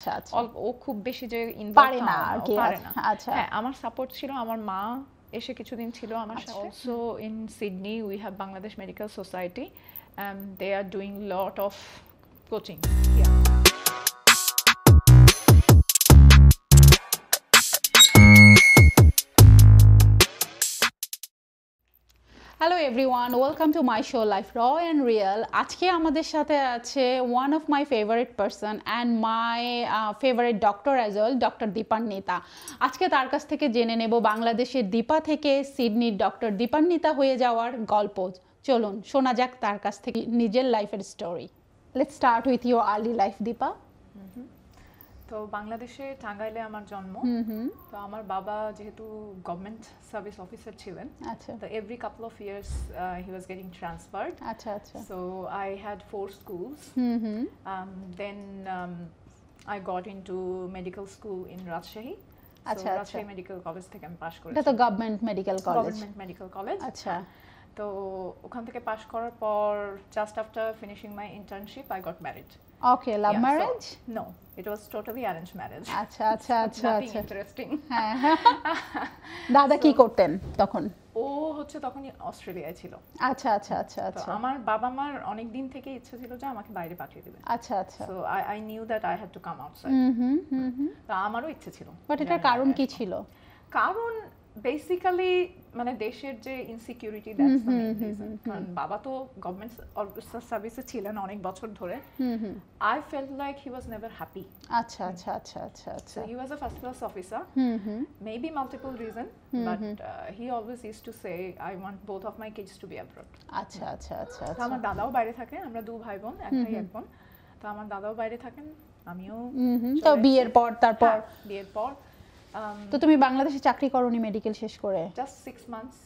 আচ্ছা আচ্ছা ও খুব বেশি যে পারে না আর কি পারে না। আচ্ছা হ্যাঁ, আমার সাপোর্ট ছিল, আমার মা এসে কিছুদিন ছিল আমার সাথে। Also in Sydney we have Bangladesh medical society, they are doing lot of coaching. Hello everyone, welcome to my show life raw and real. আজকে আমাদের সাথে আছে one of my favourite person and my favourite doctor as well, doctor Dipanwita. আজকে তার কাছ থেকে জেনে নেব বাংলাদেশের দীপা থেকে সিডনির ডক্টর দীপান্বিতা হয়ে যাওয়ার গল্প। চলুন শোনা যাক তার কাছ থেকে নিজের লাইফের story. Let's start with your early life Dipa. তো বাংলাদেশে টাঙ্গাইলে আমার জন্ম। তো আমার বাবা যেহেতু গভর্নমেন্ট সার্ভিস অফিসার ছিলেন, আচ্ছা, তো every couple of years he was getting transferred. আচ্ছা আচ্ছা। So I had 4 schools. Then I got into medical school in Rajshahi. আচ্ছা, So আচ্ছা। Rajshahi Medical College থেকে আমি পাশ এটা করেছি। তো government medical college. Government medical college. আচ্ছা। তো ওখান থেকে পাশ করার পর just after finishing my internship I got married. Okay, love marriage? No, it was totally arranged marriage. আচ্ছা আচ্ছা আচ্ছা Nothing আচ্ছা। interesting. হ্যাঁ হ্যাঁ। দাদা কি করতেন তখন? ও হচ্ছে তখনই অস্ট্রেলিয়ায় ছিল। আচ্ছা আচ্ছা আচ্ছা তো আচ্ছা আমার বাবা মার অনেক দিন থেকে ইচ্ছে ছিল যে আমাকে বাইরে পাঠিয়ে দিবে। আচ্ছা আচ্ছা। So I knew that I had to come outside. তো আমারও ইচ্ছে ছিল। বাট এটার কারণ কি ছিল? কারণ বেসিক্যালি মানে দেশের যে insecurity, that's the main reason. কারণ বাবা তো গভর্নমেন্ট সার্ভিসে ছিলেন অনেক বছর ধরে। I felt like he was never happy. আচ্ছা আচ্ছা আচ্ছা আচ্ছা আচ্ছা। So he was a first class officer. Maybe multiple reason, but he always used to say I want both of my kids to be abroad. আচ্ছা আচ্ছা আচ্ছা তো আচ্ছা। আমার দাদাও বাইরে থাকে, আমরা 2 ভাই বোন, এক ভাই এক বোন। তো আমার দাদাও বাইরে থাকেন, আমিও। তো বিয়ের পর তারপর? বিয়ের পর তো তুমি বাংলাদেশে চাকরি করোনি মেডিকেল শেষ করে? জাস্ট 6 মান্থস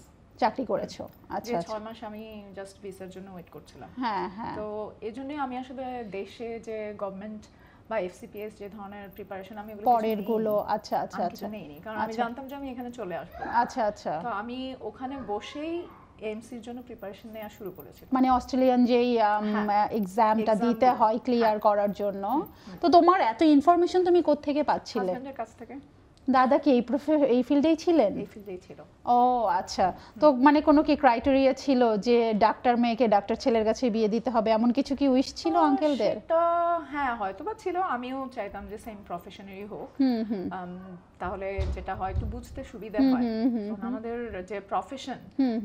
চাকরি করেছো? আচ্ছা যে আচ্ছা। 6 মাস আমি জাস্ট ভিসার জন্য ওয়েট করছিলাম। হ্যাঁ হ্যাঁ। তো এজন্যই আমি আসলে দেশে যে গভর্নমেন্ট বা এফসিপিএস যে ধরনের প্রিপারেশন আমি এগুলো পরের গুলো আচ্ছা আচ্ছা আমি আচ্ছা। কিছু নেইনি, কারণ আমি জানতাম যে আমি এখানে চলে আসবো। আচ্ছা আচ্ছা। তো আমি ওখানে বসেই এমসির জন্য প্রিপারেশন নেওয়া শুরু করেছি। মানে অস্ট্রেলিয়ান যেই এক্সামটা দিতে হয় ক্লিয়ার করার জন্য। তো তোমার এত ইনফরমেশন তুমি কোত্থেকে পাচ্ছিলে? হাজবেন্ডের কাছ থেকে। দাদা কি এই ফিল্ডেই ছিলেন? এই ফিল্ডেই ছিল। ও আচ্ছা। তো মানে কোনো কি ক্রাইটেরিয়া ছিল যে ডাক্তার মেয়েকে ডাক্তার ছেলের কাছে বিয়ে দিতে হবে, এমন কিছু কি উইশ ছিল আঙ্কেলদের? সেটা হ্যাঁ হয়তোবা ছিল, আমিও চাইতাম যে সেম প্রফেশনেরই হোক, তাহলে যেটা হয় একটু বুঝতে সুবিধা হয়। কারণ আমাদের যে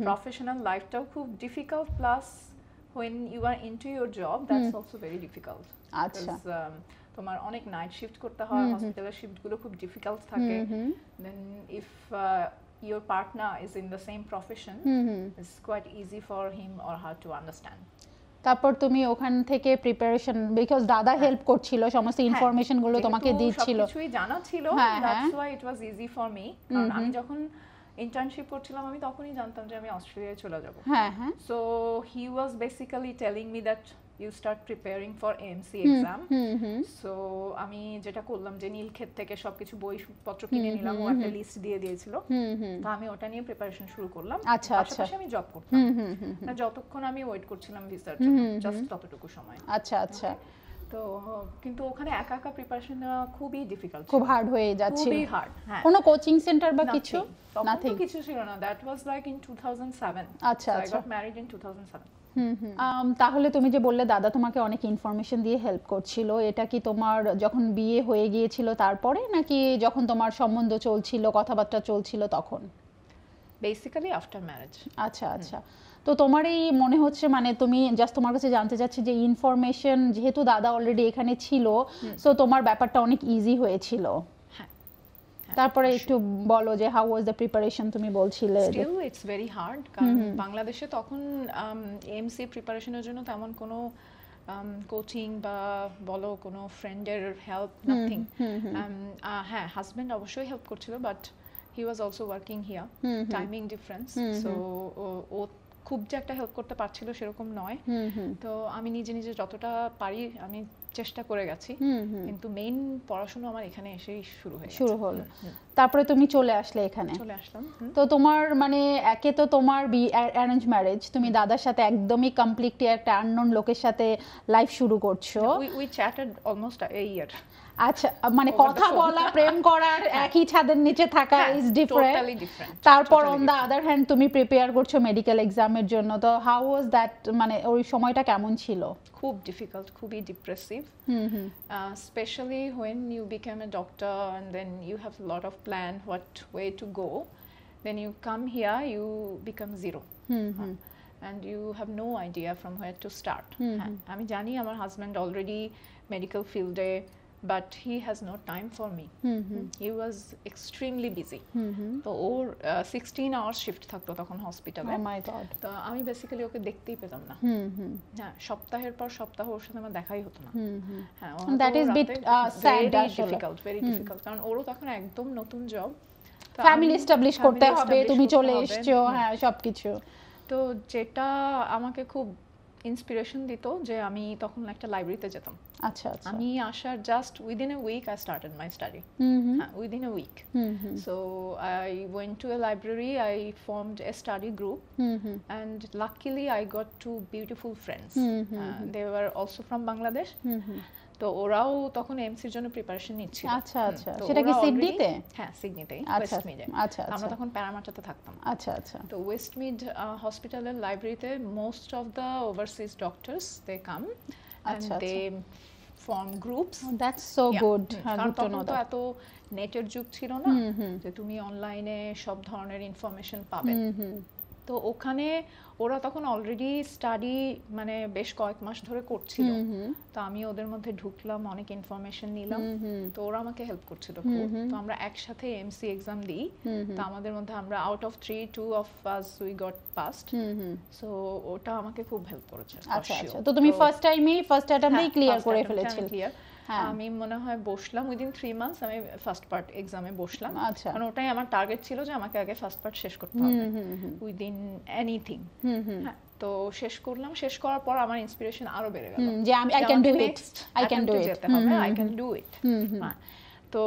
প্রফেশনাল লাইফটাও খুব difficult, plus when you are into your job that's also very difficult. আচ্ছা। তোমার অনেক নাইট শিফট করতে হয়, হসপিটালের শিফটগুলো খুব ডিফিকাল্ট থাকে। দেন if your partner is in the same profession, it's quite easy for him or her to understand. তারপর তুমি ওখান থেকে প্রিপারেশন, বিকজ দাদা হেল্প করছিল, সমস্ত ইনফরমেশন গুলো তোমাকে দিচ্ছিল, সবকিছুই জানা ছিল, that's why it was easy for me. কারণ আমি যখন ইন্টার্নশিপ করছিলাম আমি তখনই জানতাম যে আমি অস্ট্রেলিয়ায় চলে যাব। হ্যাঁ হ্যাঁ। So he was basically telling me that you start preparing for MC exam. সো আমি যেটা করলাম যে নীলক্ষেত থেকে সবকিছু বইপত্র কিনে নিলাম, ও একটা লিস্ট দিয়ে দিয়েছিল। তো আমি ওটা নিয়ে প্রিপারেশন শুরু করলাম। আচ্ছা আচ্ছা। পাশাপাশি আমি জব করতাম, না যতক্ষণ আমি ওয়েট করছিলাম ভিসার জন্য, জাস্ট ততটুকু সময়। আচ্ছা আচ্ছা। তো কিন্তু ওখানে একা একা প্রিপারেশন নেওয়া খুবই ডিফিকাল্ট, খুব হার্ড হয়ে যাচ্ছিল। খুবই হার্ড। হ্যাঁ। কোনো কোচিং সেন্টার বা কিছু? নাথিং, কিছু ছিল না। That was like in 2007। আচ্ছা আই আচ্ছা। Got married in 2007। তাহলে তুমি যে বললে দাদা তোমাকে অনেক ইনফরমেশন দিয়ে হেল্প করছিল, এটা কি তোমার যখন বিয়ে হয়ে গিয়েছিল তারপরে, নাকি যখন তোমার সম্বন্ধ চলছিল, কথাবার্তা চলছিল তখন? Basically after marriage. আচ্ছা আচ্ছা। তো তোমার এই মনে হচ্ছে, মানে তুমি জাস্ট তোমার কাছে জানতে চাচ্ছি যে ইনফরমেশন যেহেতু দাদা অলরেডি এখানে ছিল, সো তোমার ব্যাপারটা অনেক ইজি হয়েছিল। তারপরে একটু বলো যে হাউ ওয়াজ দ্য প্রিপারেশন, তুমি বলছিলে স্টিল ইটস ভেরি হার্ড। কারণ বাংলাদেশে তখন এমসি প্রিপারেশনের জন্য তেমন কোনো কোচিং বা বলো কোনো ফ্রেন্ডের হেল্প, নাথিং। হ্যাঁ, হাজবেন্ড অবশ্যই হেল্প করছিল, but he was also working here, timing difference. So ও খুব যে একটা হেল্প করতে পারছিল সেরকম নয়। তো আমি নিজে নিজে যতটা পারি আমি চেষ্টা করে গেছি, কিন্তু মেইন পড়াশোনা আমার এখানে এসেই শুরু হলো। তারপরে তুমি চলে আসলে এখানে? চলে আসলাম। তো তোমার মানে একে তো তোমার অ্যারেঞ্জ ম্যারেজ, তুমি দাদার সাথে একদমই কমপ্লিটলি একটা আননোন লোকের সাথে লাইফ শুরু করছো। উই চ্যাটেড অলমোস্ট এ ইয়ার। আচ্ছা মানে Over the কথা phone. বলা প্রেম করার একই ছাদের নিচে থাকা হ্যাঁ, ইজ ডিফারেন্ট totally different, তারপর totally on the other hand তুমি প্রিপেয়ার করছো মেডিকেল এক্সামের জন্য তো হাউ ওয়াজ দ্যাট মানে ওই সময়টা কেমন ছিল খুব ডিফিকাল্ট, খুবই depressive, specially when you become a doctor and then you have lot of plan what way to go, then you come here, you become zero and you have no idea from where to start. আমি জানি আমার husband already medical ফিল্ডে, but he has no time for me. He was extremely busy. তো ওর 16 hours shift থাকতো তখন হসপিটালে। Oh my god. তো আমি বেসিক্যালি ওকে দেখতেই পেতাম না। হ্যাঁ, সপ্তাহের পর সপ্তাহ ওর সাথে আমার দেখাই হতো না। হ্যাঁ, that is bit sad difficult, very difficult, কারণ ওরও তখন একদম নতুন জব, ফ্যামিলি এস্টাবলিশ করতে হবে, তুমি চলে এসেছো, হ্যাঁ সবকিছু। তো যেটা আমাকে খুব ইন্সপিরেশন দিত যে আমি তখন একটা লাইব্রেরিতে যেতাম। আচ্ছা আচ্ছা। আমি আসার just within a week I started my study, within a week. So I went to a library, I formed a study group, and luckily I got two beautiful friends, they were also from Bangladesh. তো ওরাও তখন এমসির জন্য preparation নিচ্ছিল। আচ্ছা আচ্ছা, সেটা কি সিডনিতে? হ্যাঁ, সিডনিতেই, আচ্ছা ওয়েস্টমিডে। আচ্ছা, আমরা তখন প্যারামাটাতে থাকতাম। আচ্ছা আচ্ছা। তো ওয়েস্টমিড হসপিটালের লাইব্রেরিতে most of the overseas doctors they come and they form groups. That's so good. কারণ তখন তো এত নেটের যুগ ছিল না যে তুমি অনলাইনে সব ধরনের ইনফরমেশন পাবে। তো ওখানে ওরা তখন অলরেডি স্টাডি মানে বেশ কয়েক মাস ধরে করছিল, তো আমি ওদের মধ্যে ঢুকলাম, অনেক ইনফরমেশন নিলাম, তো ওরা আমাকে হেল্প করছিল খুব। তো আমরা একসাথে এমসি এক্সাম দিই, তো আমাদের মধ্যে আমরা out of 3 2 of us we got passed. So ওটা আমাকে খুব হেল্প করেছে। আচ্ছা আচ্ছা। তো তুমি ফার্স্ট টাইমেই ফার্স্ট অ্যাটেম্পটেই ক্লিয়ার করে ফেলেছিলে? আমি মনে হয় বসলাম উইদিন 3 মান্থস, আমি ফার্স্ট পার্ট এক্সামে বসলাম, কারণ ওটাই আমার টার্গেট ছিল যে আমাকে আগে ফার্স্ট পার্ট শেষ করতে হবে উইদিন এনিথিং। হ্যাঁ, তো শেষ করলাম, শেষ করার পর আমার ইন্সপিরেশন আরো বেড়ে গেল যে I can do it, I can do it, I can do it. তো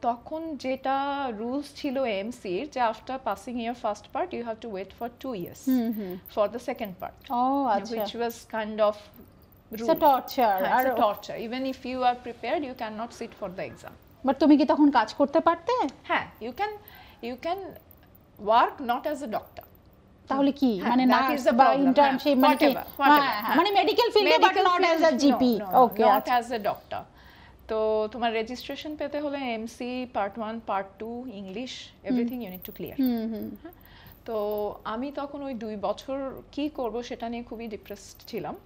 তখন যেটা রুলস ছিল এমসির যে after passing year first part you have to wait for 2 years for the second part, which was kind of It's a torture. It's a torture. Even if you are prepared, you cannot sit for the exam. But তুমি কি তখন কাজ করতে পারতে? হ্যাঁ, you can work not as a doctor. তাহলে কি মানে নার্স বা ইন্টার্নশিপ মানে কি, মানে মেডিকেল ফিল্ডে but not as a GP? Okay, not as a doctor. তো তোমার রেজিস্ট্রেশন পেতে হলে MC part 1 part 2 English everything you need to clear. তো আমি তখন ওই 2 বছর কি করব সেটা নিয়ে খুবই ডিপ্রেসড ছিলাম।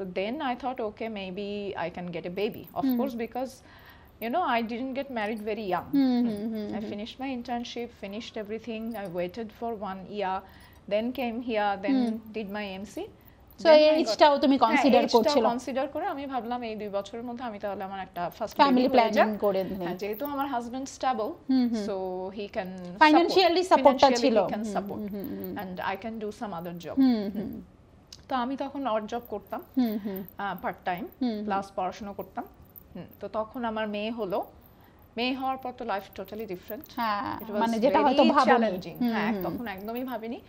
So then I thought, okay, maybe I can get a baby. Of course, because you know I didn't get married very young. I finished my internship, finished everything. I waited for 1 year, then came here, then did my MC. So এইজটাও তুমি consider করছিলে? Consider করে আমি ভাবলাম এই 2 বছরের মধ্যে আমি তাহলে আমার একটা ফার্স্ট ফ্যামিলি প্ল্যানিং করে নিই। যেহেতু আমার husband stable, so he can financially সাপোর্টটা ছিল, he can support and I can do some other job. তো আমি তখন অড জব করতাম পার্ট টাইম, প্লাস পড়াশোনা করতাম। তো তখন আমার মেয়ে হলো, মেয়ে হওয়ার পর তো লাইফ টোটালি ডিফারেন্ট, মানে যেটা হয়তো চ্যালেঞ্জিং। হ্যাঁ, তখন একদমই ভাবিনি।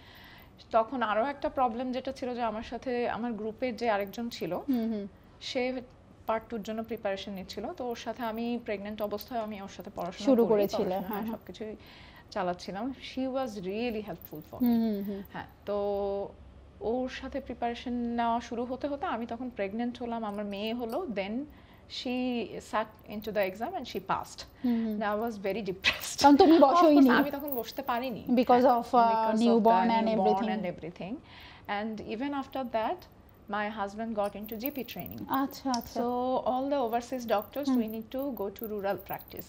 তখন আরো একটা প্রবলেম যেটা ছিল যে আমার সাথে আমার গ্রুপের যে আরেকজন ছিল সে পার্ট 2 এর জন্য প্রিপারেশন নিচ্ছিল, তো ওর সাথে আমি প্রেগন্যান্ট অবস্থায় আমি ওর সাথে পড়াশোনা শুরু করেছিলাম, হ্যাঁ সবকিছু চালাচ্ছিলাম। She was really helpful for me. হ্যাঁ, তো ওর সাথে প্রিপারেশন নেওয়া শুরু হতে হতে আমি তখন প্রেগন্যান্ট হলাম, আমার মেয়ে হলো, দেন she sat into the exam and she passed. I was very depressed. কারণ তুমি বসোইনি? আমি তখন বসতে পারিনি because of newborn and everything. And even after that my husband got into GP training. আচ্ছা আচ্ছা। So all the overseas doctors we need to go to rural practice.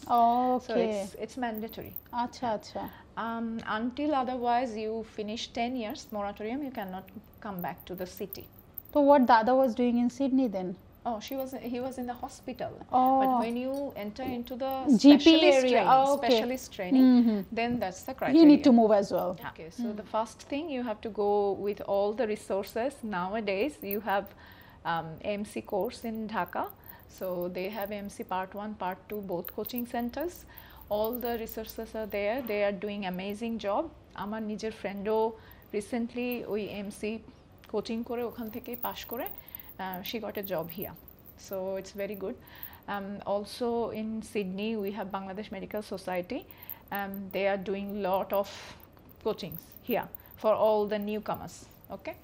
Okay. So it's mandatory. আচ্ছা আচ্ছা। Until otherwise you finish 10 years moratorium, you cannot come back to the city. So what Dada was doing in Sydney then? Oh, he was in the hospital. But when you enter into the GP area, specialist training, then that's the criteria. You need to move as well. Okay, so the first thing you have to go with all the resources. Nowadays you have MC course in Dhaka, so they have MC part 1 part 2 both coaching centers. All the resources are there, they are doing amazing job. আমার নিজের ফ্রেন্ডও recently ওই MC coaching করে ওখান থেকে পাশ করে she got a job here, so it's very good. Also in Sydney we have Bangladesh Medical Society. They are doing lot of coachings here for all the newcomers. Okay,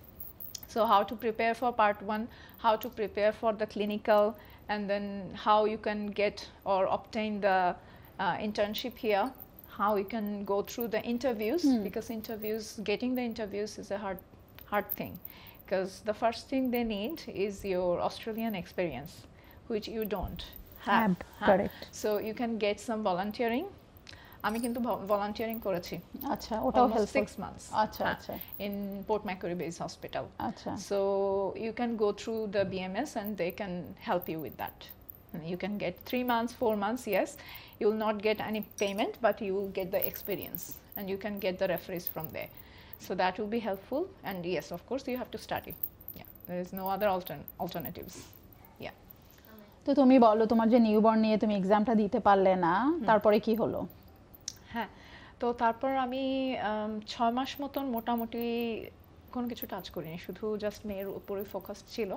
so how to prepare for part 1, how to prepare for the clinical, and then how you can get or obtain the internship here, how you can go through the interviews, because getting the interviews is a hard thing, because the first thing they need is your Australian experience, which you don't have. Correct. So you can get some volunteering. আমি কিন্তু volunteering করেছি, আচ্ছা, ওটাও helpful 6 months আচ্ছা আচ্ছা in Port Macquarie Base Hospital. আচ্ছা, So you can go through the BMS and they can help you with that. You can get 3 months, 4 months, yes. You will not get any payment, but you will get the experience and you can get the referees from there. So that will be helpful, and yes, of course, you have to study. Yeah, there is no other alternatives. Yeah. তো তুমি বলো, তোমার যে newborn নিয়ে তুমি এক্সামটা দিতে পারলে না, তারপরে কি হলো? হ্যাঁ, তো তারপর আমি 6 মাস মতন মোটামুটি কোনো কিছু টাচ করিনি, শুধু জাস্ট মেয়ের উপরে ফোকাস ছিল।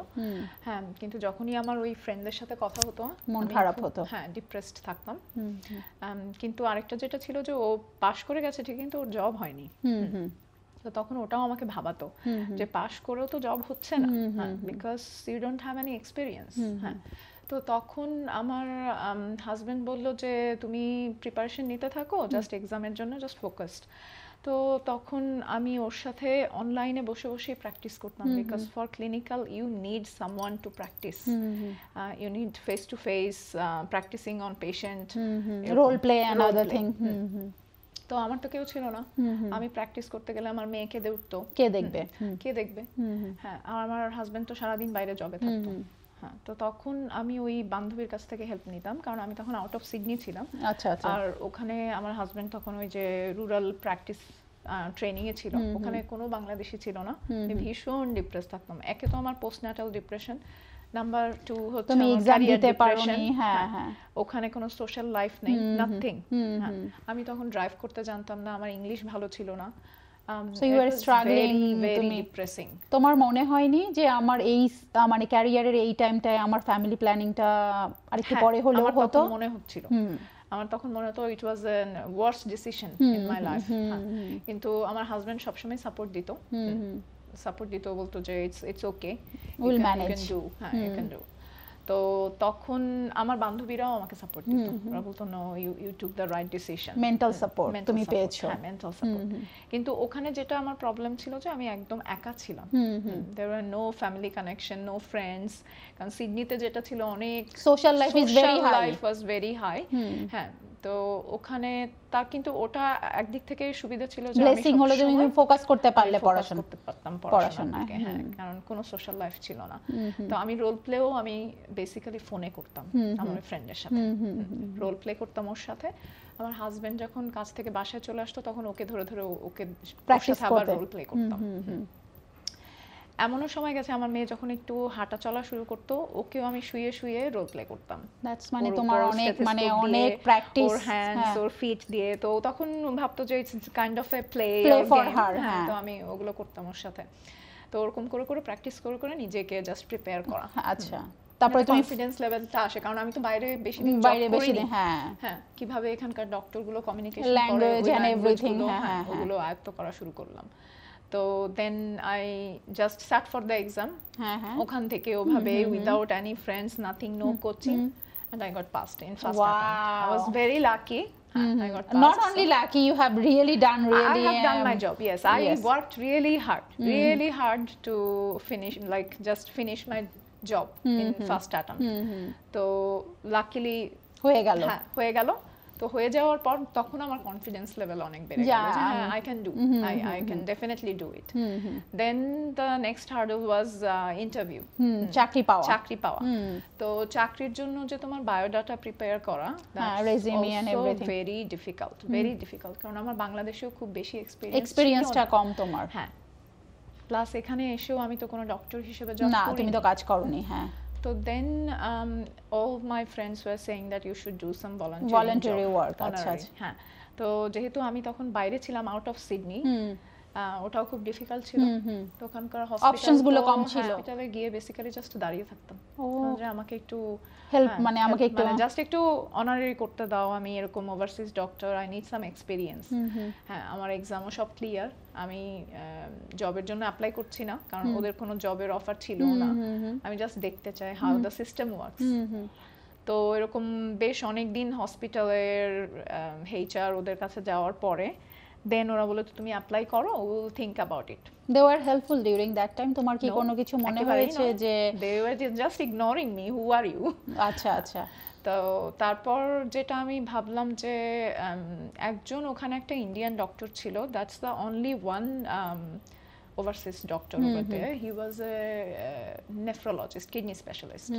হ্যাঁ, কিন্তু যখনই আমার ওই ফ্রেন্ডদের সাথে কথা হতো মন খারাপ হতো, হ্যাঁ, ডিপ্রেসড থাকতাম। কিন্তু আরেকটা যেটা ছিল যে ও পাশ করে গেছে ঠিক, কিন্তু ওর জব হয়নি। তো তখন ওটাও আমাকে ভাবাতো যে পাশ করেও তো জব হচ্ছে না, because you don't have any experience. হ্যাঁ, তো তখন আমার হাজব্যান্ড বললো যে তুমি প্রিপারেশন নিতে থাকো, জাস্ট এক্সামের জন্য জাস্ট ফোকাসড। তো তখন আমি ওর সাথে অনলাইনে বসে বসে প্র্যাকটিস করতাম, because for clinical you need someone to practise, you need face to face practising on patient, role play and other thing. তো আমার তো কেউ ছিল না, আমি প্র্যাকটিস করতে গেলে আমার মেয়ে কেঁদে উঠতো, কে দেখবে কে দেখবে। হ্যাঁ, আর আমার হাজবেন্ড তো সারাদিন বাইরে জবে থাকতো। হ্যাঁ, তো তখন আমি ওই বান্ধবীর কাছ থেকে হেল্প নিতাম, কারণ আমি তখন আউট অফ সিডনি ছিলাম। আচ্ছা আচ্ছা। আর ওখানে আমার হাজবেন্ড তখন ওই যে রুরাল প্র্যাকটিস ট্রেনিং এ ছিল, ওখানে কোনো বাংলাদেশি ছিল না। আমি ভীষণ ডিপ্রেস থাকতাম। একে তো আমার পোস্টন্যাটাল ডিপ্রেশন, নাম্বার 2 হচ্ছে তুমি এক্সাম দিতে পারোনি। হ্যাঁ হ্যাঁ, ওখানে কোনো সোশ্যাল লাইফ নেই, নাথিং। আমি তখন ড্রাইভ করতে জানতাম না, আমার ইংলিশ ভালো ছিল না। So you were struggling, very depressing. তোমার মনে হয়নি যে আমার এই মানে ক্যারিয়ারের এই টাইমটায় আমার ফ্যামিলি প্ল্যানিংটা আরেকটু পরে হলেও হতো? মনে হচ্ছিল, আমার তখন মনে হতো it was an worst decision in my life. কিন্তু আমার হাজবেন্ড সবসময় সাপোর্ট দিত, বলতো যে ইটস ওকে, উইল ম্যানেজ, হ্যাঁ ইউ ক্যান ডু। তো তখন আমার বান্ধবীরাও আমাকে সাপোর্ট দিত, ওরা বলতো no, you took the right decision. Mental support তুমি পেয়েছো? হ্যাঁ, মেন্টাল সাপোর্ট। কিন্তু ওখানে যেটা আমার প্রবলেম ছিল যে আমি একদম একা ছিলাম, there were no family connection, no friends. কারণ সিডনিতে যেটা ছিল অনেক social life is very high, life was very high. হ্যাঁ, তো ওখানে তার কিন্তু ওটা একদিক থেকে সুবিধা ছিল যে ব্লেসিং হলো যে তুমি ফোকাস করতে পারলে পড়াশোনা করতে পারতাম, পড়াশোনায়। হ্যাঁ, কারণ কোনো সোশ্যাল লাইফ ছিল না। তো আমি রোল প্লেও আমি বেসিক্যালি ফোনে করতাম আমার ফ্রেন্ডের সাথে, রোল প্লে করতাম ওর সাথে। আমার হাজবেন্ড যখন কাজ থেকে বাসায় চলে আসতো তখন ওকে ধরে ওকে প্র্যাকটিস আবার রোল প্লে করতাম। এমনও সময় গেছে আমার মেয়ে যখন একটু হাঁটা চলা শুরু করতো, ওকেও আমি শুয়ে শুয়ে রোল প্লে করতাম। দ্যাটস মানে তোমার অনেক প্র্যাকটিস, ওর হ্যান্ডস ওর ফিট দিয়ে। তো তখন ভাবতো যে it's kind of A play for her. তো আমি ওগুলো করতাম ওর সাথে। তো ওরকম করে প্র্যাকটিস করে নিজেকে জাস্ট প্রিপেয়ার করা। আচ্ছা, তারপরে তুমি কনফিডেন্স লেভেলটা আসে, কারণ আমি তো বাইরে বেশি দিন হ্যাঁ, কিভাবে এখানকার ডক্টরগুলো কমিউনিকেশন করে, ল্যাঙ্গুয়েজ এন্ড এভরিথিং, হ্যাঁ, ওগুলো আয়ত্ত করা শুরু করলাম। তো then I just sat for the exam. ওখান থেকে ওভাবে without any friends, nothing, no coaching, and I got passed in first attempt. I was very lucky. I got passed. Not only lucky, you have really done I have done my job. Yes, I worked really hard to just finish my job in first attempt. তো luckily হয়ে গেল। তো হয়ে যাওয়ার পর তখন আমার confidence level অনেক বেড়ে গেল যে হ্যাঁ, I can do, I can definitely do it. Then the next hurdle was interview, চাকরি পাওয়া। তো চাকরির জন্য যে তোমার বায়োডাটা প্রিপেয়ার করা, resume and everything, very difficult, কারণ আমার বাংলাদেশেও খুব বেশি এক্সপেরিয়েন্সটা কম তোমার। হ্যাঁ, প্লাস এখানে এসেও আমি তো কোনো ডক্টর হিসেবে জব না, করিনি, তুমি তো কাজ করনি। হ্যাঁ, তো দেন all my friends were saying that you should do some voluntary work. আচ্ছা, হ্যাঁ, তো যেহেতু আমি তখন বাইরে ছিলাম, আউট অফ সিডনি, ওটাও খুব ডিফিকাল্ট ছিল। তো ওখানকার অপশনস গুলো কম ছিল, হসপিটালে গিয়ে বেসিক্যালি জাস্ট দাঁড়িয়ে থাকতাম, যে আমাকে একটু হেল্প, মানে আমাকে একটু জাস্ট একটু অনারারি করতে দাও, আমি এরকম overseas doctor, I need some experience. হ্যাঁ, আমার এক্সামও সব ক্লিয়ার, আমি জবের জন্য অ্যাপ্লাই করছি না কারণ ওদের কোনো জবের অফার ছিল না, আমি জাস্ট দেখতে চাই হাউ দ্য সিস্টেম ওয়ার্কস। তো এরকম বেশ অনেক দিন হসপিটালের এইচআর ওদের কাছে যাওয়ার পরে দেন ওরা বলে তুমি অ্যাপ্লাই করো, will think about it. They were helpful during that time? তোমার কি কোনো কিছু মনে হয়েছে যে they were just ignoring me, who are you? আচ্ছা আচ্ছা। তো তারপর যেটা আমি ভাবলাম যে একজন ওখানে একটা ইন্ডিয়ান ডক্টর ছিল, that's the only one overseas doctor over there, he was a nephrologist, kidney specialist.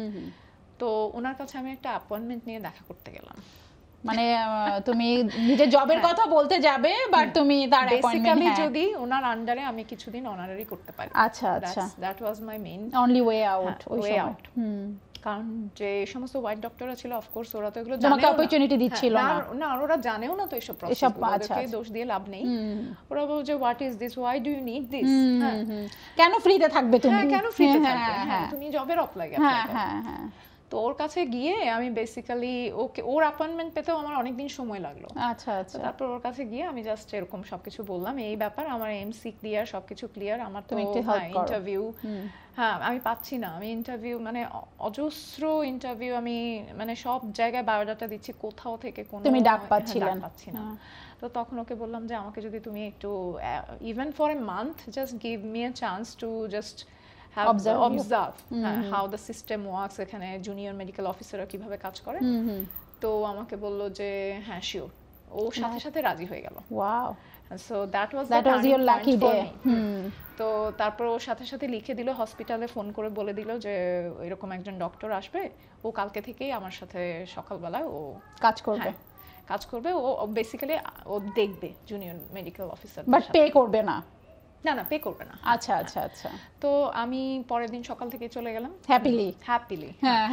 তো ওনার কাছে আমি একটা অ্যাপয়েন্টমেন্ট নিয়ে দেখা করতে গেলাম। মানে তুমি নিজের জবের কথা বলতে যাবে, বাট তুমি তার অ্যাপয়েন্টমেন্ট, বেসিক্যালি যদি ওনার আন্ডারে আমি কিছুদিন অনারারি করতে পারি। আচ্ছা আচ্ছা, that was my main only way out, way out. কারণ যে সমস্ত হোয়াইট ডক্টররা ছিল, অফকোর্স ওরা তো এগুলো জানেও না, তোমাকে অপরচুনিটি দিচ্ছিল না, না ওরা জানেও না তো এসব প্রসেস, ওদেরকে দোষ দিয়ে লাভ নেই। ওরা বলে যে what is this, why do you need this, কেন ফ্রিতে থাকবে তুমি, কেন ফ্রিতে থাকবে, তুমি জবের অ্যাপ্লাই করো। হ্যাঁ। তো ওর কাছে গিয়ে আমি বেসিক্যালি ওর অ্যাপয়েন্টমেন্ট পেতেও আমার অনেকদিন সময় লাগলো। আচ্ছা আচ্ছা। তারপর ওর কাছে গিয়ে আমি জাস্ট এরকম সবকিছু বললাম, এই ব্যাপার, আমার এমসি ক্লিয়ার, সবকিছু ক্লিয়ার, আমার তো ইন্টারভিউ, হ্যাঁ আমি পাচ্ছি না, আমি ইন্টারভিউ মানে অজস্র ইন্টারভিউ, আমি মানে সব জায়গায় বায়োডাটা দিচ্ছি, কোথাও থেকে কোনো তুমি ডাক পাচ্ছি না। তো তখন ওকে বললাম যে আমাকে যদি তুমি একটু even for a month just give me a chance to just observe how the system works, এখানে জুনিয়র মেডিকেল অফিসাররা কিভাবে কাজ করে। তো আমাকে বলল যে হ্যাঁ শিওর, ও সাথে সাথে রাজি হয়ে গেল। Wow, so that was your lucky day. তো তারপর ওর সাথে সাথে লিখে দিল, হসপিটালে ফোন করে বলে দিল যে এরকম একজন ডক্টর আসবে, ও কালকে থেকেই আমার সাথে সকালবেলা ও কাজ করবে, ও বেসিক্যালি ও দেখবে junior medical officer, but pay করবে না। না পে করবে না। আচ্ছা আচ্ছা আচ্ছা। তো আমি পরের দিন সকাল থেকে চলে গেলাম হ্যাপিলি। হ্যাঁ।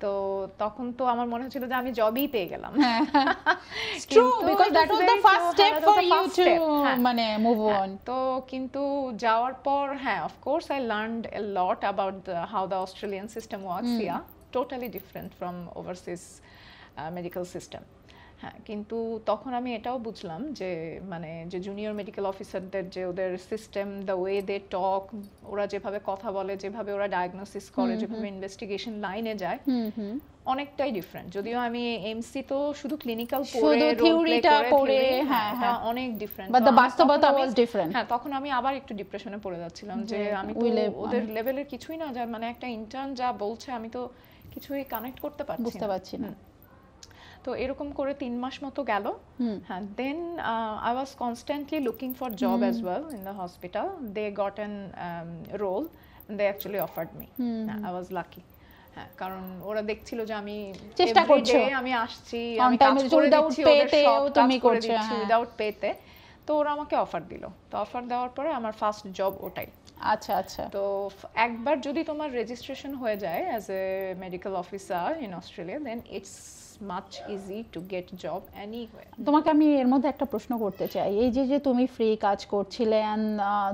তো তখন তো আমার মনে হচ্ছিল যে আমি জবই পেয়ে গেলাম। True, because that was the first step for you to মানে মুভ অন। তো কিন্তু যাওয়ার পর হ্যাঁ of course I learned a lot about how the Australian system works here, totally different from overseas medical system. হ্যাঁ, কিন্তু তখন আমি এটাও বুঝলাম যে মানে যে জুনিয়র মেডিকেল অফিসারদের যে ওদের সিস্টেম, দ্য ওয়ে দে টক, ওরা যেভাবে কথা বলে, যেভাবে ওরা ডায়াগনোসিস করে, যেভাবে ইনভেস্টিগেশন লাইনে যায়, অনেকটাই ডিফারেন্ট। যদিও আমি এমসি তো শুধু ক্লিনিক্যাল পড়ে, থিওরিটা পড়ে, হ্যাঁ অনেক ডিফারেন্ট, বাট দ্য বাস্তবতা ওয়াজ ডিফারেন্ট। হ্যাঁ, তখন আমি আবার একটু ডিপ্রেশনে পড়ে যাচ্ছিলাম যে আমি তো ওদের লেভেলের কিছুই না, যা মানে একটা ইন্টার্ন যা বলছে আমি তো কিছুই কানেক্ট করতে বুঝতে পারছি না। তো এরকম করে 3 মাস মতো গেল। হ্যাঁ, then I was constantly looking for job as well in the hospital. They got an role, they actually offered me. I was lucky. হ্যাঁ, কারণ ওরা দেখছিল যে আমি চেষ্টা করছি, আমি আসছি, আমি কাজ করে দিচ্ছি, তুমি করছো উইদাউট পেতে। তো ওরা আমাকে অফার দিল। তো অফার দেওয়ার পরে আমার ফার্স্ট জব ওটাই। আচ্ছা আচ্ছা। তো একবার যদি তোমার রেজিস্ট্রেশন হয়ে যায় as a medical officer in Australia, then it's much easy to get job anywhere. তোমাকে আমি এর মধ্যে একটা প্রশ্ন করতে চাই, এই যে তুমি ফ্রি কাজ করছিলে এন্ড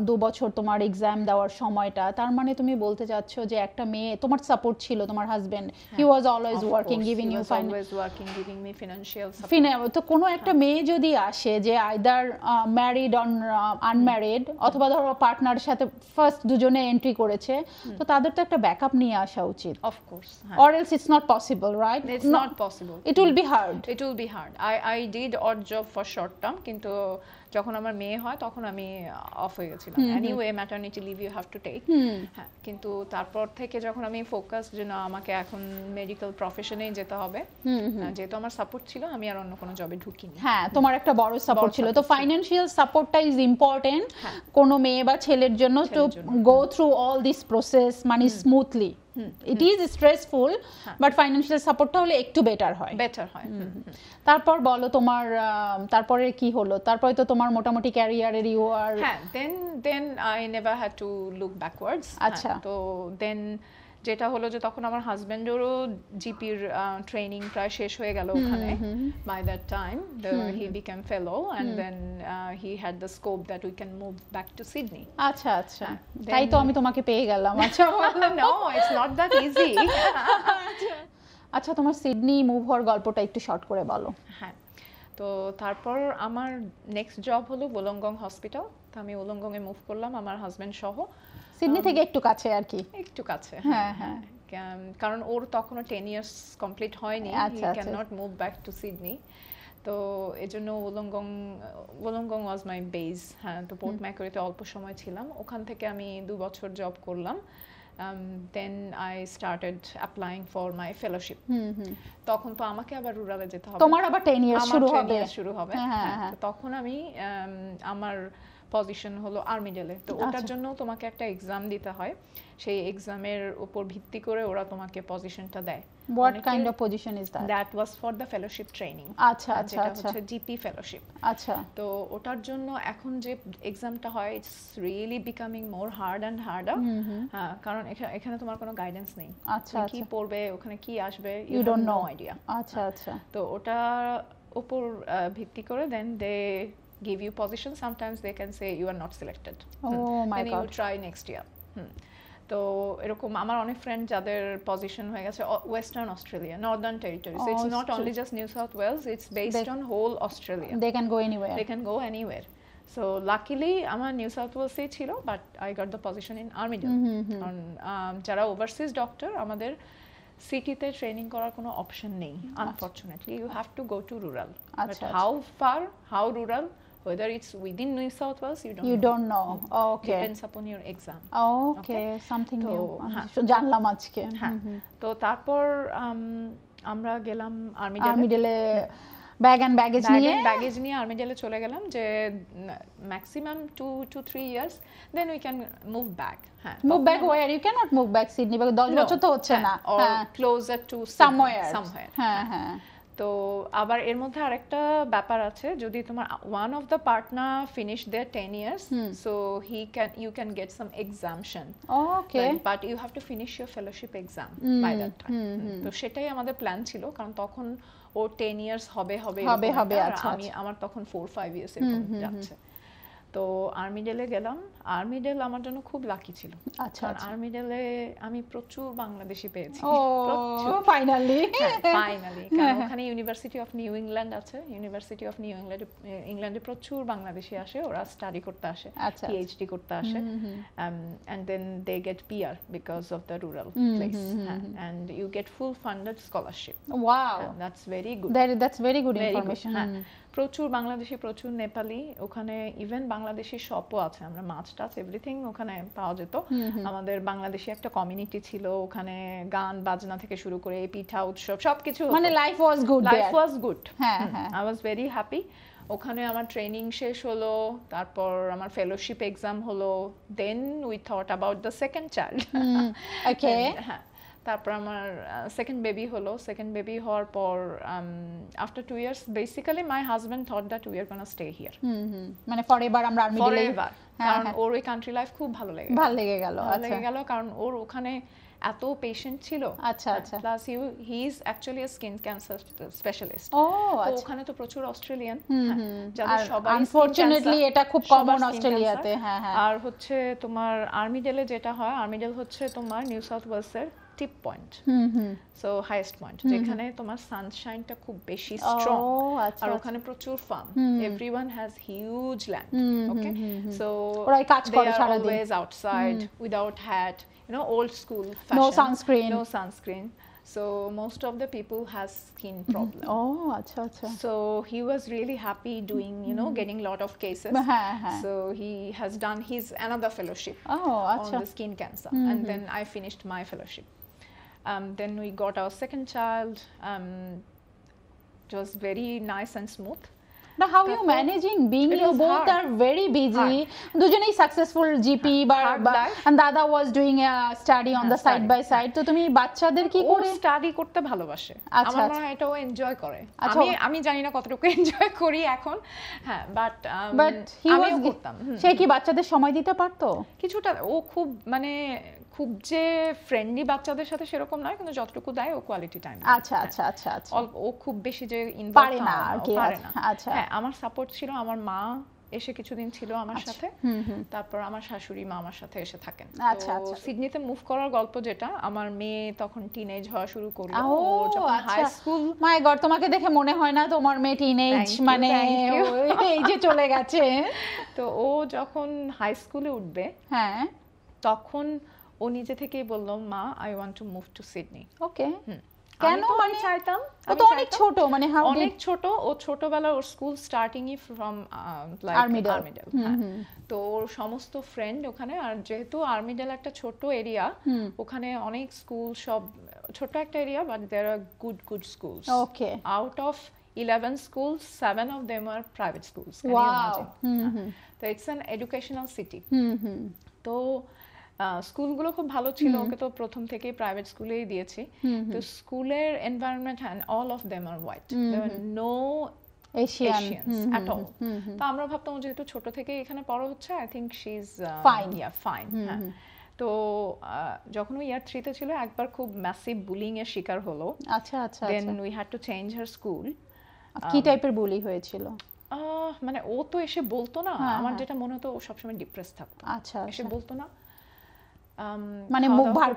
2 বছর তোমার এক্সাম দেওয়ার সময়টা, তার মানে তুমি বলতে চাচ্ছ যে একটা মেয়ে তোমার সাপোর্ট ছিল, তোমার husband he was always working, giving you financial support. তো কোনো একটা মেয়ে যদি আসে যে আইদার ম্যারিড অর আনম্যারিড, অথবা ধরো পার্টনারের সাথে ফার্স্ট দুজনে এন্ট্রি করেছে, তো তাদের তো একটা ব্যাকআপ নিয়ে আসা উচিত। Of course, or else it's not possible, right? It's not possible. It will be hard. It will be hard. I did odd job for short term, কিন্তু যখন আমার মেয়ে হয় তখন আমি অফ হয়ে গেছিলাম। Anyway maternity leave you have to take. হ্যাঁ, কিন্তু তারপর থেকে যখন আমি ফোকাস যে না আমাকে এখন মেডিকেল প্রফেশনেই যেতে হবে, যেহেতু আমার সাপোর্ট ছিল, আমি আর অন্য কোনো জবে ঢুকিনি। হ্যাঁ, তোমার একটা বড় সাপোর্ট ছিল। তো ফাইনান্সিয়াল সাপোর্টটা ইজ ইম্পর্টেন্ট কোনো মেয়ে বা ছেলের জন্য, to go through all this process মানে smoothly. It is stressful, but financial সাপোর্টটা হলে একটু বেটার হয়। তারপর বলো তোমার তারপরে কি হলো? তারপরে তো তোমার মোটামুটি ক্যারিয়ারের ইউ আর হ্যাঁ, then I never had to look backwards. আচ্ছা। তো দেন যেটা হলো যে তখন আমার হাজবেন্ডেরও জিপির ট্রেনিং প্রায় শেষ হয়ে গেল ওখানে by that time he became fellow and then he had the scope that we can move back to Sydney. আচ্ছা আচ্ছা, তাই তো আমি তোমাকে পেয়ে গেলাম। আচ্ছা no it's not that easy. আচ্ছা, তোমার সিডনি মুভ হওয়ার গল্পটা একটু শর্ট করে বলো। হ্যাঁ, তো তারপর আমার নেক্সট জব হলো ওলঙ্গং হসপিটাল। তো আমি ওলঙ্গংয়ে মুভ করলাম আমার হাজবেন্ড সহ। সিডনি থেকে একটু কাছে আর কি। একটু কাছে, হ্যাঁ হ্যাঁ, কারণ ওর তখনও 10 ইয়ার্স কমপ্লিট হয়নি, he can not move back to Sydney. তো এজন্য ওলঙ্গং ওয়াজ মাই বেস। হ্যাঁ, তো পোর্ট ম্যাকোরিতে অল্প সময় ছিলাম, ওখান থেকে আমি 2 বছর জব করলাম। Then I started applying for my fellowship. তখন তো আমাকে আবার রুরালে যেতে হবে, তোমার আবার 10 ইয়ার্স শুরু হবে। হ্যাঁ, তো তখন আমি আমার পজিশন হলো আর্মিডেলে। তো ওটার জন্য তোমাকে একটা এক্সাম দিতে হয়, সেই এক্সামের উপর ভিত্তি করে ওরা তোমাকে পজিশনটা দেয়। What kind of position is that? That was for the fellowship training. আচ্ছা আচ্ছা আচ্ছা, হচ্ছে জিপি ফেলোশিপ। আচ্ছা, তো ওটার জন্য এখন যে এক্সামটা হয় it's really becoming more hard and harder. হ্যাঁ, কারণ এখানে তোমার কোনো গাইডেন্স নেই। আচ্ছা, কি পড়বে, ওখানে কি আসবে, ইউ ডোন্ট নো আইডিয়া। আচ্ছা আচ্ছা, তো ওটার উপর ভিত্তি করে দেন দে give you position. Sometimes they can say you are not selected. Oh my then god, you try next year. তো এরকম আমার অনেক ফ্রেন্ড যাদের পজিশন হয়ে গেছে Western Australia, Northern Territory. So it's not only just New South Wales, it's based on whole Australia. they can go anywhere, they can go anywhere. So luckily আমার New South ওয়েলসেই ছিল, but I got the position in Armidale. কারণ যারা overseas doctor, আমাদের সিটিতে training করার কোনো option নেই, unfortunately. You have to go to rural. But how far, how rural, whether it's within New South Wales, you don't know. Okay, depends upon your exam. Okay, something new জানলাম আজকে। হ্যাঁ, তো তারপর আমরা গেলাম আর্মিডেলে, ব্যাগ এন্ড ব্যাগেজ নিয়ে আর্মিডেলে চলে গেলাম, যে maximum 2 to 3 years, then we can move back. হ্যাঁ, move back where you cannot move back Sydney, because 10 বছর তো হচ্ছে না, or closer to somewhere. হ্যাঁ হ্যাঁ। তো আবার এর মধ্যে আরেকটা ব্যাপার আছে, যদি তোমার one of the partner finish their 10 years, so you can get some exemption. Okay, but you have to finish your fellowship exam by that time. তো সেটাই আমাদের প্ল্যান ছিল, কারণ তখন ও 10 years হবে। আচ্ছা, আমি আমার তখন 4-5 years এরকম যাচ্ছে। তো আর্মিডেলে গেলাম। আর্মিডেল আমার জন্য খুব লাকি ছিল। আচ্ছা, আর্মিডেলে আমি প্রচুর বাংলাদেশি পেয়েছি। ফাইনালি, কারণ ওখানে ইউনিভার্সিটি অফ নিউ ইংল্যান্ড আছে। ইউনিভার্সিটি অফ নিউ ইংল্যান্ডে প্রচুর বাংলাদেশি আসে, ওরা স্টাডি করতে আসে, পিএইচডি করতে আসে, and then they get PR because of the rural place, and you get full funded scholarship. Wow, that's very good. That's very good information. প্রচুর বাংলাদেশি, প্রচুর নেপালি, ওখানে ইভেন বাংলাদেশি শপও আছে। আমরা মাছ টাছ এভরিথিং ওখানে পাওয়া যেত। আমাদের বাংলাদেশি একটা কমিউনিটি ছিল ওখানে, গান বাজনা থেকে শুরু করে পিঠা উৎসব সবকিছু, মানে লাইফ ওয়াজ গুড। হ্যাঁ, আই ওয়াজ ভেরি হ্যাপি। ওখানে আমার ট্রেনিং শেষ হলো, তারপর আমার ফেলোশিপ এক্সাম হলো, then we thought about the second child. Okay, হ্যাঁ, তারপর আমার সেকেন্ড বেবি হলো। সেকেন্ড বেবি হওয়ার পর after 2 years basically my husband thought that we are gonna stay here, মানে ফরএভার আমরা আর্মিডেলে, কারণ ওর ওই কান্ট্রি লাইফ খুব ভালো লেগে গেল, কারণ ওর ওখানে এত পেশেন্ট ছিল। আচ্ছা আচ্ছা, plus he is actually a skin cancer specialist. ওখানে তো প্রচুর অস্ট্রেলিয়ান, যাদের সবাই আনফরচুনেটলি এটা খুব কমন অস্ট্রেলিয়াতে। হ্যাঁ, আর হচ্ছে তোমার আর্মিডেলে যেটা হয়, আর্মিডেল হচ্ছে তোমার নিউ সাউথ ওয়েলসের টিপ পয়েন্ট, সো হাইয়েস্ট পয়েন্ট, যেখানে তোমার সানশাইনটা খুব বেশি স্ট্রং, আর ওখানে প্রচুর farm, everyone has huge land. Okay, so they are always outside without hat, old school fashion, no sunscreen. So most of the people has skin problem. আচ্ছা আচ্ছা, so he was really happy doing, getting lot of cases. So he has done his another fellowship on the skin cancer, and then I finished my fellowship. Then we got our second child. It was very nice and smooth. Now how you managing, being you both are very busy, দুজনেই successful GP, and the other was doing a study on the side by side, তো তুমি বাচ্চাদের কি করে? Study করতে ভালোবাসে, আমার মনে হয় এটাও এনজয় করে। আমি জানি না কতটুকু এনজয় করি এখন, হ্যাঁ, বাট আমিও করতাম। সে কি বাচ্চাদের সময় দিতে পারতো? কিছুটা, ও খুব মানে খুব যে ফ্রেন্ডলি বাচ্চাদের সাথে সেরকম নয়, কিন্তু যতটুকু দেয় ও কোয়ালিটি টাইম। আচ্ছা আচ্ছা আচ্ছা আচ্ছা, ও খুব বেশি যে পারে না আর কি। আচ্ছা, হ্যাঁ আমার সাপোর্ট ছিল, আমার মা এসে কিছুদিন ছিল আমার সাথে, তারপর আমার শাশুড়ি মা আমার সাথে এসে থাকেন। আচ্ছা আচ্ছা, সিডনিতে মুভ করার গল্প যেটা, আমার মেয়ে তখন টিনেজ হওয়া শুরু করলো, ও যখন হাই স্কুল। মাই গড, তোমাকে দেখে মনে হয় না তোমার মেয়ে টিনেজ মানে এই যে চলে গেছে। তো ও যখন হাই স্কুলে উঠবে, হ্যাঁ, তখন ও নিজে থেকেই বলল, মা I want to move to Sydney. Okay, কেন? মানে চাইতাম, ও তো অনেক ছোট, মানে অনেক ছোট, ও ছোটবেলা ওর স্কুল স্টার্টিংই ফ্রম লাইক আর্মিডেল। তো ওর সমস্ত ফ্রেন্ড ওখানে, আর যেহেতু আর্মিডেল একটা ছোট এরিয়া, ওখানে অনেক স্কুল, সব ছোট একটা area, but there are good schools. Okay, out of 11 schools, 7 of them are private schools. Can you imagine? So it's an educational city. তো স্কুলগুলো খুব ভালো ছিল, ওকে তো প্রথম থেকেই প্রাইভেট স্কুলেই দিয়েছি। তো স্কুলের environment and all of them are white, no Asians at all. তো আমরা ভাবতাম যেহেতু ছোট থেকে এখানে বড় হচ্ছে, I think she is fine. তো যখন ও ইয়ার 3 তে ছিল, একবার খুব ম্যাসিভ বুলিং এর শিকার হলো। আচ্ছা আচ্ছা, then we had to change her school. কি টাইপের বুলি হয়েছিল? মানে ও তো এসে বলতো না, আমার যেটা মনে হতো ও সবসময় ডিপ্রেস থাকতো। আচ্ছা, এসে বলতো না, মানে মুখ ভার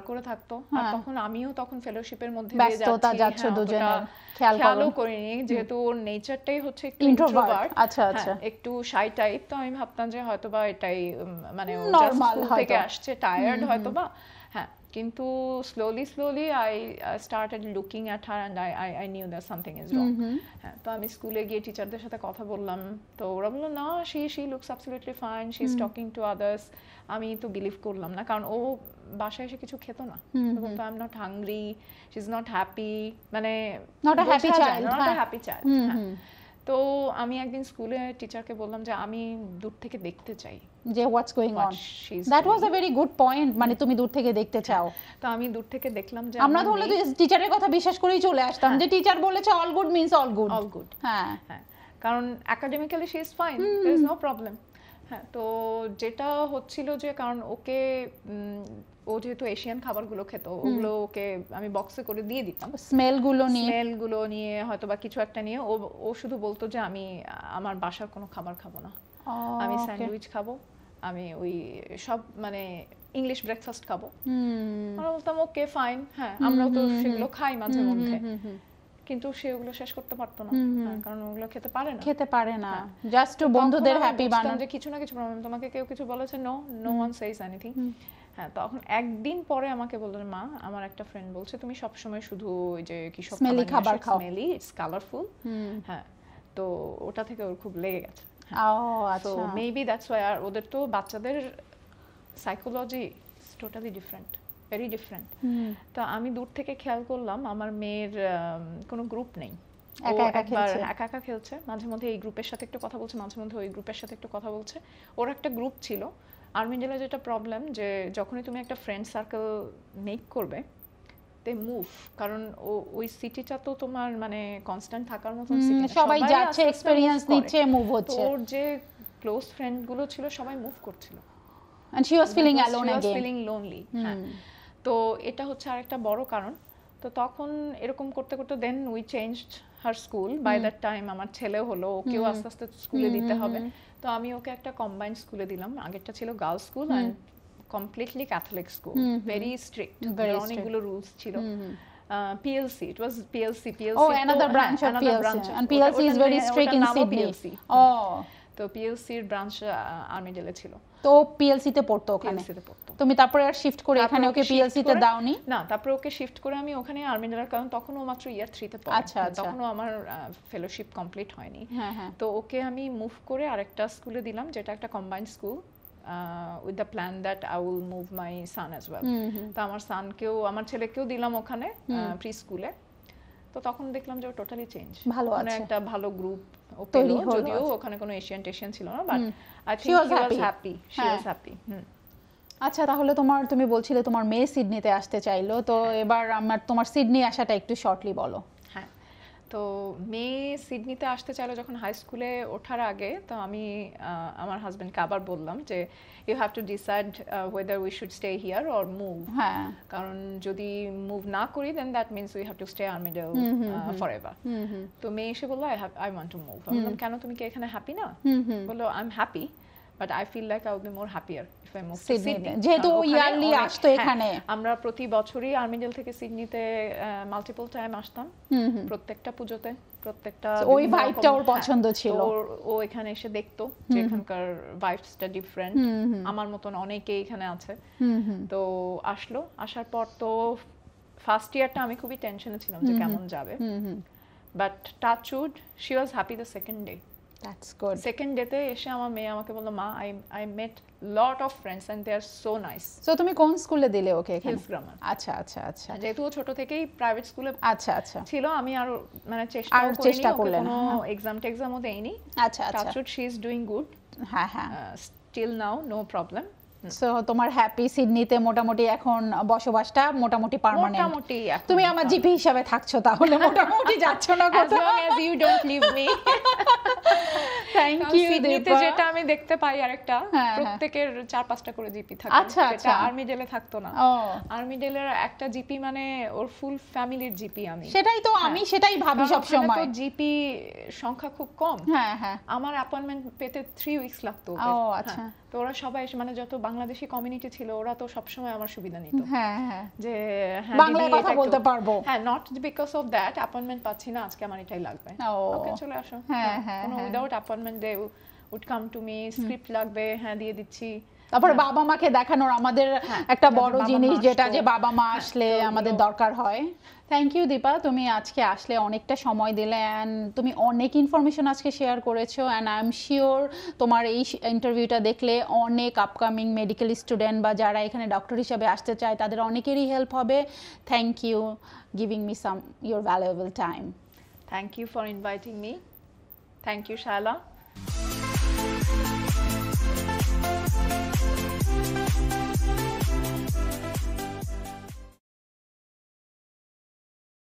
করে থাকতো, আর তখন আমিও তখন ফেলোশিপের মধ্যে দিয়ে যাচ্ছি দুজনে, খেয়ালও করিনি, যেহেতু ওর নেচারটাই হচ্ছে একটু ইন্ট্রোভার্ট। আচ্ছা আচ্ছা, একটু শাই টাইপ। তো আমি ভাবতাম যে হয়তোবা এটাই, মানে ও নরমাল থেকে আসছে, টায়ার্ড হয়তোবা। হ্যাঁ, কিন্তু slowly I started looking at her and I knew that something is wrong. হ্যাঁ, তো আমি স্কুলে গিয়ে টিচারদের সাথে কথা বললাম, তো ওরা বললো না, she looks absolutely fine, she is talking to others. আমি তো বিলিভ করলাম না, কারণ ও বাসায় এসে কিছু খেত না, বলতো I am not hungry, she is not happy, মানে নট আ হ্যাপি চাইল্ড। তো আমি একদিন স্কুলে টিচারকে বললাম যে আমি দূর থেকে দেখতে চাই যে what's going on. That was a very good point, মানে তুমি দূর থেকে দেখতে চাও। তো আমি দূর থেকে দেখলাম যে আমরা তো টিচারের কথা বিশ্বাস করেই চলে আসতাম, যে টিচার বলেছে all good means all good. হ্যাঁ, কারণ academically she is fine, there is no problem. হ্যাঁ, তো যেটা হচ্ছিল যে, কারণ ওকে, ও যেহেতু এশিয়ান খাবারগুলো খেত, ওগুলো ওকে আমি বক্সে করে দিয়ে দিতাম, স্মেলগুলো নিয়ে হয়তো বা কিছু একটা নিয়ে। ও শুধু বলতো যে আমি আমার বাসার কোনো খাবার খাবো না, আমি স্যান্ডউইচ খাবো, আমি ওই সব মানে ইংলিশ ব্রেকফাস্ট খাবো। আমরা বলতাম ওকে ফাইন, হ্যাঁ আমরাও তো সেগুলো খাই মাঝে মধ্যে, কিন্তু সে ওগুলো শেষ করতে পারতো না, কারণ ওগুলো খেতে পারে না। জাস্ট বন্ধুদের হ্যাপি বানানো, যে কিছু না কিছু প্রবলেম, তোমাকে কেউ কিছু বলেছে, নো ওয়ান সেজ এনিথিং। হ্যাঁ, তখন একদিন পরে আমাকে বললেন, মা আমার একটা ফ্রেন্ড বলছে তুমি সবসময় শুধু ওই যে কি সব খাবার খাও, স্মেলি, ইটস কালারফুল। হ্যাঁ, তো ওটা থেকে ওর খুব লেগে গেছে। তো মেবি দ্যাটস ওয়াই। আর ওদের তো বাচ্চাদের psychology totally different, very different. তো আমি দূর থেকে খেয়াল করলাম আমার মেয়ের কোনো গ্রুপ নেই, একা একা খেলছে, মাঝে মধ্যে এই গ্রুপের সাথে একটু কথা বলছে, মাঝে মধ্যে ওই গ্রুপের সাথে একটু কথা বলছে। ওর একটা গ্রুপ ছিল। আর্মিডেলে যেটা প্রবলেম, যে যখনই তুমি একটা ফ্রেন্ড সার্কেল মেক করবে, দে মুভ, কারণ ওই সিটিটা তো তোমার মানে কনস্ট্যান্ট থাকার মতন সিটি, সবাই যাচ্ছে, এক্সপেরিয়েন্স নিচ্ছে, মুভ হচ্ছে। ওর যে ক্লোজ ফ্রেন্ড গুলো ছিল সবাই মুভ করছিল, and she was feeling alone again, feeling lonely. হ্যাঁ, তো এটা হচ্ছে আরেকটা বড় কারণ। তো তখন এরকম করতে করতে then we changed her school. By that time আমার ছেলে হলো, ওকেও আস্তে আস্তে স্কুলে দিতে হবে। তো আমি ওকে একটা কম্বাইন্ড স্কুলে দিলাম। আগেরটা ছিল girls school and completely Catholic school, very strict, অনেকগুলো রুলস ছিল। PLC, it was PLC. Oh, another branch of PLC. And PLC is very strict in Sydney. Oh, তো PLC এর ব্রাঞ্চ আর্মিডেলে ছিল। তো PLC তে পড়তো ওখানে। তুমি তারপরে আর শিফট করে এখানে ওকে PLC তে দাওনি? না, তারপরে ওকে শিফট করে আমি ওখানে আর্মিডেলের, কারণ তখন ও মাত্র ইয়ার 3 তে পড়ে। আচ্ছা আচ্ছা, তখনও আমার ফেলোশিপ কমপ্লিট হয়নি। হ্যাঁ হ্যাঁ। তো ওকে আমি মুভ করে আরেকটা স্কুলে দিলাম, যেটা একটা combined school, with the plan that I will move my son as well. তো আমার সানকেও, আমার ছেলেকেও দিলাম ওখানে প্রি স্কুলে। তো তখন দেখলাম যে ও টোটালি চেঞ্জ, মানে একটা ভালো গ্রুপ ও পেলো, যদিও ওখানে কোনো এশিয়ান টেশিয়ান ছিল না, but I think she was happy. She was happy. আচ্ছা, তাহলে তুমি বলছিলে তোমার মেয়ে সিডনিতে আসতে চাইলো, তো এবার তোমার সিডনি আসাটা একটু শর্টলি বলো। হ্যাঁ, তো মেয়ে সিডনিতে আসতে চাইলো যখন হাই স্কুলে ওঠার আগে, তো আমি আমার হাজবেন্ডকে আবার বললাম যে you have to decide whether we should stay here or move. হ্যাঁ, কারণ যদি মুভ না করি then that means we have to stay Armidale forever. তো মেয়ে এসে বললো আই ওয়ান্ট টু মুভ। আমি বললাম কেন, তুমি কি এখানে হ্যাপি না? বললো I am happy but I feel like I will be more happier if I move to Sydney. যেহেতু ইয়ারলি আসতো এখানে। আমরা প্রতি বছরই আর্মিডেল থেকে সিডনিতে মাল্টিপল টাইম আসতাম, প্রত্যেকটা পুজোতে, প্রত্যেকটা ওই ভাইবটা ওর পছন্দ ছিল। ও এখানে এসে দেখতো যে এখানকার ভাইবসটা ডিফারেন্ট, আমার মতন অনেকেই এখানে আছে। তো আসলো, আসার পর তো ফার্স্ট ইয়ারটা আমি খুবই টেনশনে ছিলাম যে কেমন যাবে, but touch wood she was happy the second day. That's good. Second ডেতে এসে আমার মেয়ে আমাকে বললো মা I met lot of friends and they are so nice. So তুমি কোন স্কুলে দিলে ওকে এখানে? Hills Grammar. আচ্ছা আচ্ছা আচ্ছা। যেহেতু ছোট থেকেই প্রাইভেট স্কুলে আচ্ছা আচ্ছা ছিল, আমি আর মানে চেষ্টা করলেন, কোনো এক্সামও দেইনি। আচ্ছা আচ্ছা। Touch wood she is doing good. হ্যাঁ হ্যাঁ। Still now no problem. So তোমার হ্যাপি সিডনিতে মোটামুটি এখন বসবাসটা মোটামুটি পার্মানেন্ট? মোটামুটি। তুমি আমার জিপি হিসাবে থাকছো তাহলে, মোটামুটি যাচ্ছ না as long as you don't leave me. Thank you সিডনিতে যেটা আমি দেখতে পাই আরেকটা, প্রত্যেকের 4-5টা করে জিপি থাকে। আচ্ছা আচ্ছা। আর্মি জেলে থাকতো না। আর্মি জেলের একটা জিপি মানে ওর ফুল ফ্যামিলির জিপি। আমি সেটাই তো, আমি সেটাই ভাবি সব সময়। তো জিপি সংখ্যা খুব কম। হ্যাঁ হ্যাঁ। আমার অ্যাপয়েন্টমেন্ট পেতে 3 উইকস লাগতো। ও আচ্ছা। তো ওরা সবাই মানে যত বাংলাদেশি কমিউনিটি ছিল ওরা তো সব সময় আমার সুবিধা নিত। হ্যাঁ হ্যাঁ। যে হ্যাঁ বাংলায় কথা বলতে পারবো। হ্যাঁ, not because of that appointment পাচ্ছি না আজকে, আমার এটাই লাগবে। ওকে চলে আসো। হ্যাঁ হ্যাঁ। কোনো without appointment they would come to me, script লাগবে, হ্যাঁ দিয়ে দিচ্ছি। তারপরে বাবা মাকে দেখানোর আমাদের একটা বড় জিনিস, যেটা যে বাবা মা আসলে আমাদের দরকার হয়। থ্যাংক ইউ দীপা, তুমি আজকে আসলে অনেকটা সময় দিলে অ্যান্ড তুমি অনেক ইনফরমেশন আজকে শেয়ার করেছো। অ্যান্ড আই এম শিওর তোমার এই ইন্টারভিউটা দেখলে অনেক আপকামিং মেডিকেল স্টুডেন্ট বা যারা এখানে ডক্টর হিসাবে আসতে চায় তাদের অনেকেরই হেল্প হবে। Thank you giving me some your valuable time. Thank you for inviting me. Thank you Shaila.